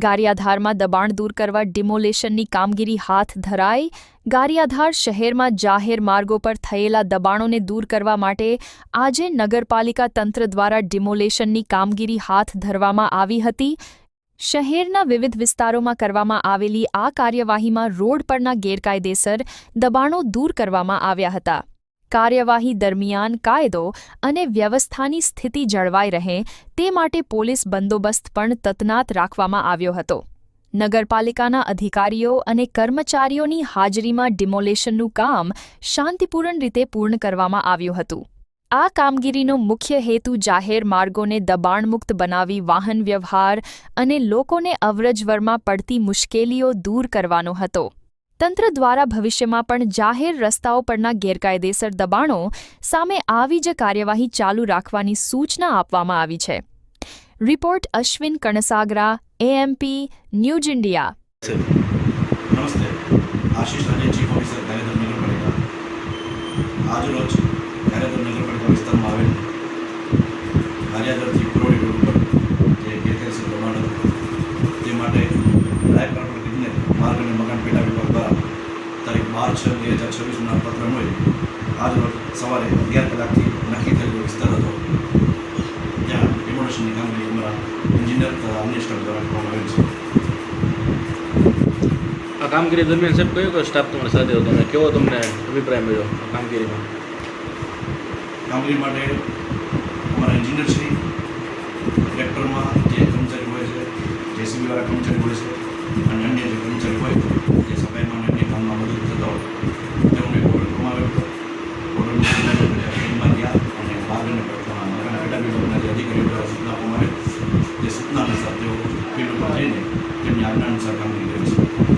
ગારિયાધારમાં દબાણ દૂર કરવા ડિમોલેશનની કામગીરી હાથ ધરાઈ। ગારિયાધાર શહેરમાં જાહેર માર્ગો પર થયેલા દબાણોને દૂર કરવા માટે આજે નગરપાલિકા તંત્ર દ્વારા ડિમોલેશનની કામગીરી હાથ ધરવામાં આવી હતી। શહેરના વિવિધ વિસ્તારોમાં કરવામાં આવેલી આ કાર્યવાહીમાં રોડ પરના ગેરકાયદેસર દબાણો દૂર કરવામાં આવ્યા હતા। કાર્યવાહી દરમિયાન કાયદો અને વ્યવસ્થાની સ્થિતિ જળવાઈ રહે તે માટે પોલીસ બંદોબસ્ત પણ તૈનાત રાખવામાં આવ્યો હતો। નગરપાલિકાના અધિકારીઓ અને કર્મચારીઓની હાજરીમાં ડિમોલેશનનું કામ શાંતિપૂર્ણ રીતે પૂર્ણ કરવામાં આવ્યું હતું। આ કામગીરીનો મુખ્ય હેતુ જાહેર માર્ગોને દબાણમુક્ત બનાવી વાહન વ્યવહાર અને લોકોને અવરજવરમાં પડતી મુશ્કેલીઓ દૂર કરવાનો હતો। તંત્ર દ્વારા ભવિષ્યમાં પણ જાહેર રસ્તાઓ પરના ગેરકાયદેસર દબાણો સામે આવી જ કાર્યવાહી ચાલુ રાખવાની સૂચના આપવામાં આવી છે। Report Ashwin Kansagara, AMP news India. નમસ્તે, આશીષ રાજે, ચીફ ઓફિસર ગારિયાધાર નગરપાલિકા। આજ રોજ ગારિયાધાર નગરપાલિકા વિસ્તારમાં આવેલ ગારિયાધારથી પુરોડી રોડ પર જે ગેરકાયદેસર દબાણ હતું તે માટે નાયબ કલેક્ટર ઇજનેર માર્ગ અને મકાન પેટા વિભાગ દ્વારા તારીખ 12/6/2026ના પત્ર અન્વયે આજ રોજ સવારે 11 કલાકથી નક્કી થયેલો વિસ્તાર હતો ત્યાં ડિમોલેશનની કામગીરી અમારા એન્જિનિયર તથા અન્ય સ્ટાફ દ્વારા કરવામાં આવેલ છે। આ કામગીરી દરમિયાન સાહેબ કયો સ્ટાફ તમારી સાથે હતો અને કેવો તમને અભિપ્રાય મળ્યો આ કામગીરીમાં? કામગીરી માટે અમારા એન્જિનિયર શ્રી, ટ્રેક્ટરમાં જે કર્મચારી હોય છે, જેસીબીવાળા કર્મચારી હોય છે અને અન્ય જે કર્મચારી હોય જે સફાઈમાં અને અન્ય કામમાં મદદ થતા હોય તેઓને ઓર્ડર કરવામાં આવ્યો હતો। ઓર્ડરની ટ્રેનમાં ગયા અને માર્ગ અને મકાન પેટા વિભાગના જે અધિકારીઓ દ્વારા સૂચના આપવામાં આવે જે સૂચના અનુસાર તેઓ ફિલ્ડમાં જઈને તેમની આજ્ઞા અનુસાર કામગીરી કરે છે।